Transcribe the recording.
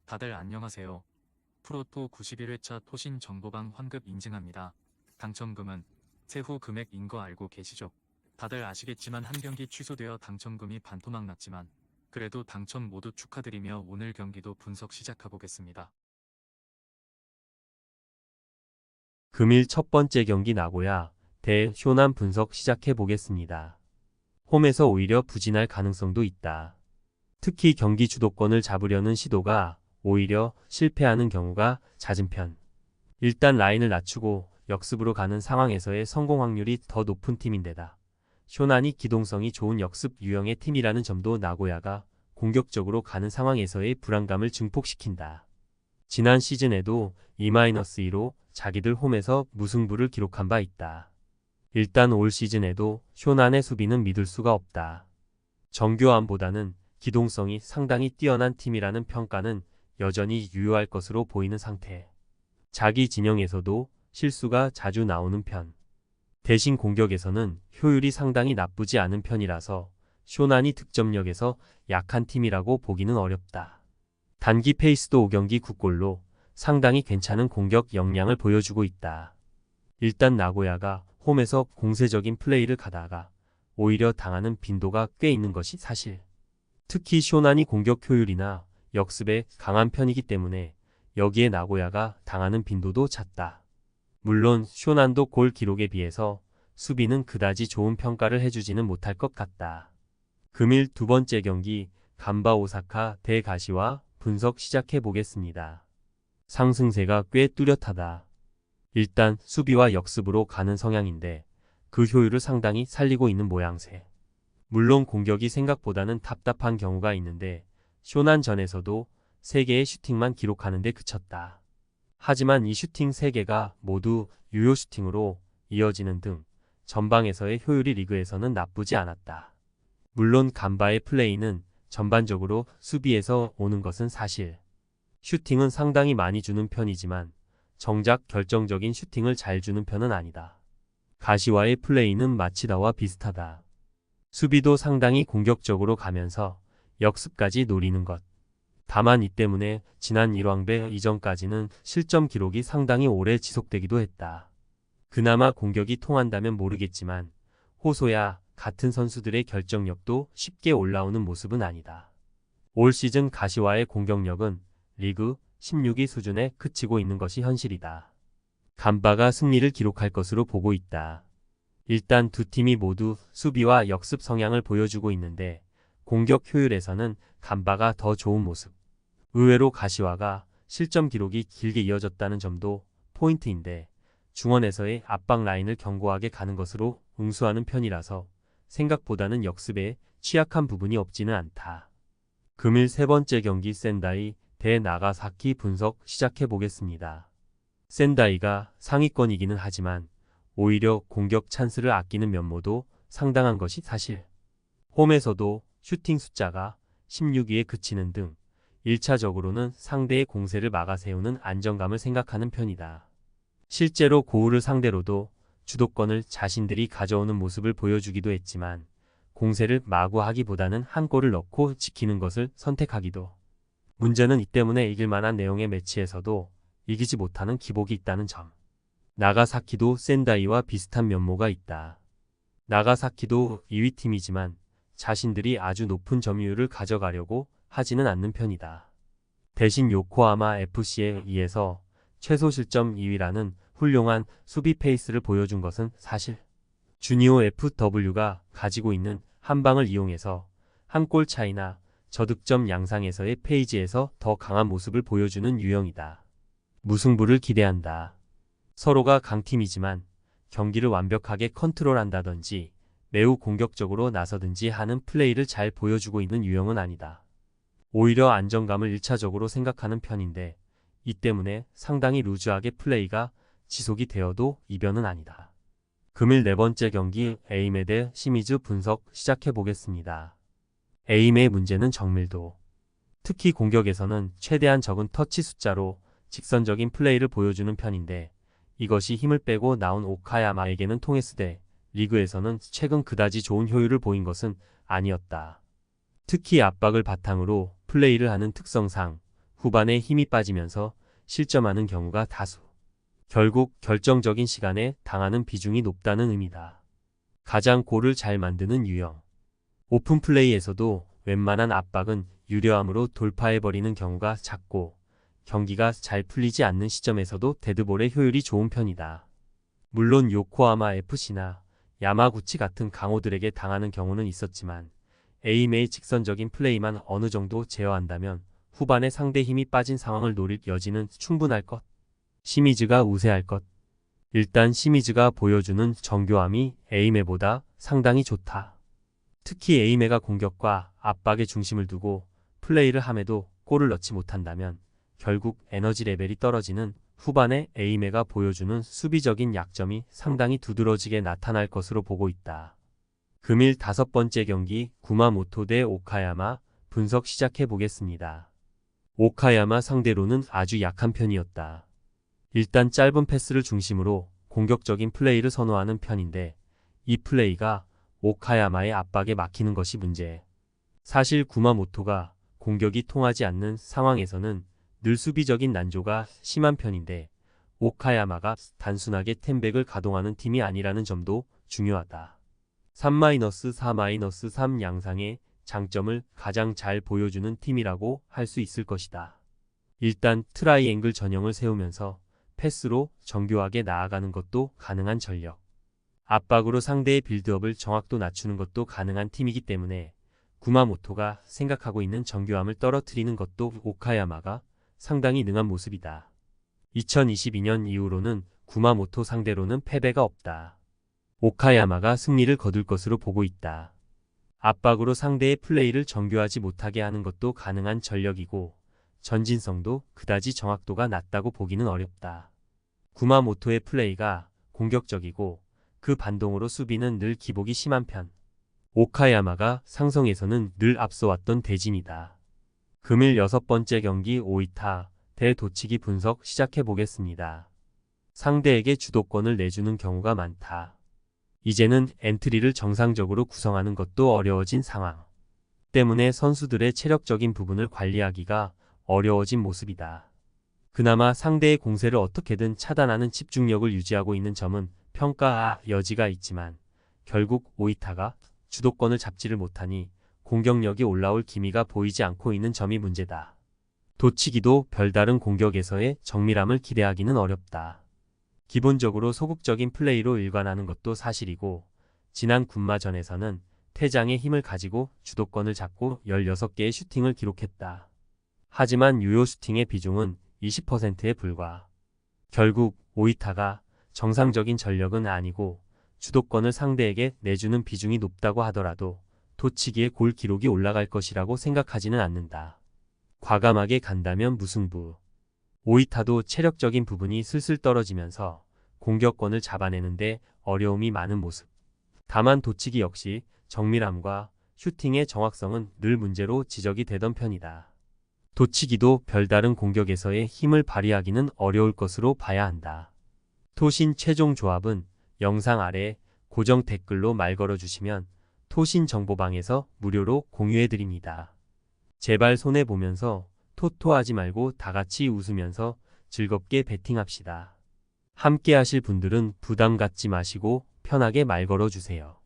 다들 안녕하세요. 프로토 91회차 토신 정보방 환급 인증합니다. 당첨금은 세후 금액인 거 알고 계시죠? 다들 아시겠지만 한 경기 취소되어 당첨금이 반토막 났지만 그래도 당첨 모두 축하드리며 오늘 경기도 분석 시작해보겠습니다. 금일 첫 번째 경기 나고야 대 쇼난 분석 시작해 보겠습니다. 홈에서 오히려 부진할 가능성도 있다. 특히 경기 주도권을 잡으려는 시도가 오히려 실패하는 경우가 잦은 편. 일단 라인을 낮추고 역습으로 가는 상황에서의 성공 확률이 더 높은 팀인데다 쇼난이 기동성이 좋은 역습 유형의 팀이라는 점도 나고야가 공격적으로 가는 상황에서의 불안감을 증폭시킨다. 지난 시즌에도 2-2로 자기들 홈에서 무승부를 기록한 바 있다. 일단 올 시즌에도 쇼난의 수비는 믿을 수가 없다. 정교함보다는 기동성이 상당히 뛰어난 팀이라는 평가는 여전히 유효할 것으로 보이는 상태. 자기 진영에서도 실수가 자주 나오는 편. 대신 공격에서는 효율이 상당히 나쁘지 않은 편이라서 쇼난이 득점력에서 약한 팀이라고 보기는 어렵다. 단기 페이스도 5경기 9골로 상당히 괜찮은 공격 역량을 보여주고 있다. 일단 나고야가 홈에서 공세적인 플레이를 가다가 오히려 당하는 빈도가 꽤 있는 것이 사실. 특히 쇼난이 공격 효율이나 역습에 강한 편이기 때문에 여기에 나고야가 당하는 빈도도 잦다. 물론 쇼난도 골 기록에 비해서 수비는 그다지 좋은 평가를 해주지는 못할 것 같다. 금일 두 번째 경기 간바 오사카 대 가시와 분석 시작해 보겠습니다. 상승세가 꽤 뚜렷하다. 일단 수비와 역습으로 가는 성향인데 그 효율을 상당히 살리고 있는 모양새. 물론 공격이 생각보다는 답답한 경우가 있는데 쇼난전에서도 3개의 슈팅만 기록하는 데 그쳤다. 하지만 이 슈팅 3개가 모두 유효 슈팅으로 이어지는 등 전방에서의 효율이 리그에서는 나쁘지 않았다. 물론 간바의 플레이는 전반적으로 수비에서 오는 것은 사실. 슈팅은 상당히 많이 주는 편이지만 정작 결정적인 슈팅을 잘 주는 편은 아니다. 가시와의 플레이는 마치다와 비슷하다. 수비도 상당히 공격적으로 가면서 역습까지 노리는 것. 다만 이 때문에 지난 1왕배 이전까지는 실점 기록이 상당히 오래 지속되기도 했다. 그나마 공격이 통한다면 모르겠지만 호소야 같은 선수들의 결정력도 쉽게 올라오는 모습은 아니다. 올 시즌 가시와의 공격력은 리그 16위 수준에 그치고 있는 것이 현실이다. 간바가 승리를 기록할 것으로 보고 있다. 일단 두 팀이 모두 수비와 역습 성향을 보여주고 있는데 공격 효율에서는 간바가 더 좋은 모습. 의외로 가시와가 실점 기록이 길게 이어졌다는 점도 포인트인데 중원에서의 압박 라인을 견고하게 가는 것으로 응수하는 편이라서 생각보다는 역습에 취약한 부분이 없지는 않다. 금일 세 번째 경기 센다이 대 나가사키 분석 시작해 보겠습니다. 센다이가 상위권이기는 하지만 오히려 공격 찬스를 아끼는 면모도 상당한 것이 사실. 홈에서도 슈팅 숫자가 16위에 그치는 등 1차적으로는 상대의 공세를 막아세우는 안정감을 생각하는 편이다. 실제로 고우를 상대로도 주도권을 자신들이 가져오는 모습을 보여주기도 했지만 공세를 마구 하기보다는 한 골을 넣고 지키는 것을 선택하기도. 문제는 이 때문에 이길 만한 내용의 매치에서도 이기지 못하는 기복이 있다는 점. 나가사키도 센다이와 비슷한 면모가 있다. 나가사키도 2위 팀이지만 자신들이 아주 높은 점유율을 가져가려고 하지는 않는 편이다. 대신 요코하마 FC에 의해서 최소 실점 2위라는 훌륭한 수비 페이스를 보여준 것은 사실. 주니오 FW가 가지고 있는 한 방을 이용해서 한 골 차이나 저득점 양상에서의 페이지에서 더 강한 모습을 보여주는 유형이다. 무승부를 기대한다. 서로가 강팀이지만 경기를 완벽하게 컨트롤한다든지 매우 공격적으로 나서든지 하는 플레이를 잘 보여주고 있는 유형은 아니다. 오히려 안정감을 1차적으로 생각하는 편인데 이 때문에 상당히 루즈하게 플레이가 지속이 되어도 이변은 아니다. 금일 네 번째 경기 에임에 대해 시미즈 분석 시작해 보겠습니다. 에임의 문제는 정밀도. 특히 공격에서는 최대한 적은 터치 숫자로 직선적인 플레이를 보여주는 편인데 이것이 힘을 빼고 나온 오카야마에게는 통했으되 리그에서는 최근 그다지 좋은 효율을 보인 것은 아니었다. 특히 압박을 바탕으로 플레이를 하는 특성상 후반에 힘이 빠지면서 실점하는 경우가 다수. 결국 결정적인 시간에 당하는 비중이 높다는 의미다. 가장 골을 잘 만드는 유형. 오픈 플레이에서도 웬만한 압박은 유려함으로 돌파해버리는 경우가 작고, 경기가 잘 풀리지 않는 시점에서도 데드볼의 효율이 좋은 편이다. 물론 요코하마 FC나 야마구치 같은 강호들에게 당하는 경우는 있었지만 에임의 직선적인 플레이만 어느 정도 제어한다면 후반에 상대 힘이 빠진 상황을 노릴 여지는 충분할 것. 시미즈가 우세할 것. 일단 시미즈가 보여주는 정교함이 에이메보다 상당히 좋다. 특히 에이메가 공격과 압박에 중심을 두고 플레이를 함에도 골을 넣지 못한다면 결국 에너지 레벨이 떨어지는 후반에 에이메가 보여주는 수비적인 약점이 상당히 두드러지게 나타날 것으로 보고 있다. 금일 5번째 경기 구마모토 대 오카야마 분석 시작해 보겠습니다. 오카야마 상대로는 아주 약한 편이었다. 일단 짧은 패스를 중심으로 공격적인 플레이를 선호하는 편인데 이 플레이가 오카야마의 압박에 막히는 것이 문제. 사실 구마모토가 공격이 통하지 않는 상황에서는 늘 수비적인 난조가 심한 편인데 오카야마가 단순하게 템백을 가동하는 팀이 아니라는 점도 중요하다. 3-4-3 양상의 장점을 가장 잘 보여주는 팀이라고 할 수 있을 것이다. 일단 트라이앵글 전형을 세우면서 패스로 정교하게 나아가는 것도 가능한 전력. 압박으로 상대의 빌드업을 정확도 낮추는 것도 가능한 팀이기 때문에 구마모토가 생각하고 있는 정교함을 떨어뜨리는 것도 오카야마가 상당히 능한 모습이다. 2022년 이후로는 구마모토 상대로는 패배가 없다. 오카야마가 승리를 거둘 것으로 보고 있다. 압박으로 상대의 플레이를 정교하지 못하게 하는 것도 가능한 전력이고 전진성도 그다지 정확도가 낮다고 보기는 어렵다. 구마모토의 플레이가 공격적이고 그 반동으로 수비는 늘 기복이 심한 편. 오카야마가 상성에서는 늘 앞서왔던 대진이다. 금일 6번째 경기 오이타 대 도치기 분석 시작해 보겠습니다. 상대에게 주도권을 내주는 경우가 많다. 이제는 엔트리를 정상적으로 구성하는 것도 어려워진 상황. 때문에 선수들의 체력적인 부분을 관리하기가 어려워진 모습이다. 그나마 상대의 공세를 어떻게든 차단하는 집중력을 유지하고 있는 점은 평가 여지가 있지만 결국 오이타가 주도권을 잡지를 못하니 공격력이 올라올 기미가 보이지 않고 있는 점이 문제다. 도치기도 별다른 공격에서의 정밀함을 기대하기는 어렵다. 기본적으로 소극적인 플레이로 일관하는 것도 사실이고 지난 군마전에서는 퇴장의 힘을 가지고 주도권을 잡고 16개의 슈팅을 기록했다. 하지만 유효 슈팅의 비중은 20%에 불과. 결국 오이타가 정상적인 전력은 아니고 주도권을 상대에게 내주는 비중이 높다고 하더라도 도치기의 골 기록이 올라갈 것이라고 생각하지는 않는다. 과감하게 간다면 무승부. 오이타도 체력적인 부분이 슬슬 떨어지면서 공격권을 잡아내는데 어려움이 많은 모습. 다만 도치기 역시 정밀함과 슈팅의 정확성은 늘 문제로 지적이 되던 편이다. 도치기도 별다른 공격에서의 힘을 발휘하기는 어려울 것으로 봐야 한다. 토신 최종 조합은 영상 아래 고정 댓글로 말 걸어주시면 토신 정보방에서 무료로 공유해드립니다. 제발 손해보면서 토토하지 말고 다같이 웃으면서 즐겁게 베팅합시다. 함께 하실 분들은 부담 갖지 마시고 편하게 말 걸어주세요.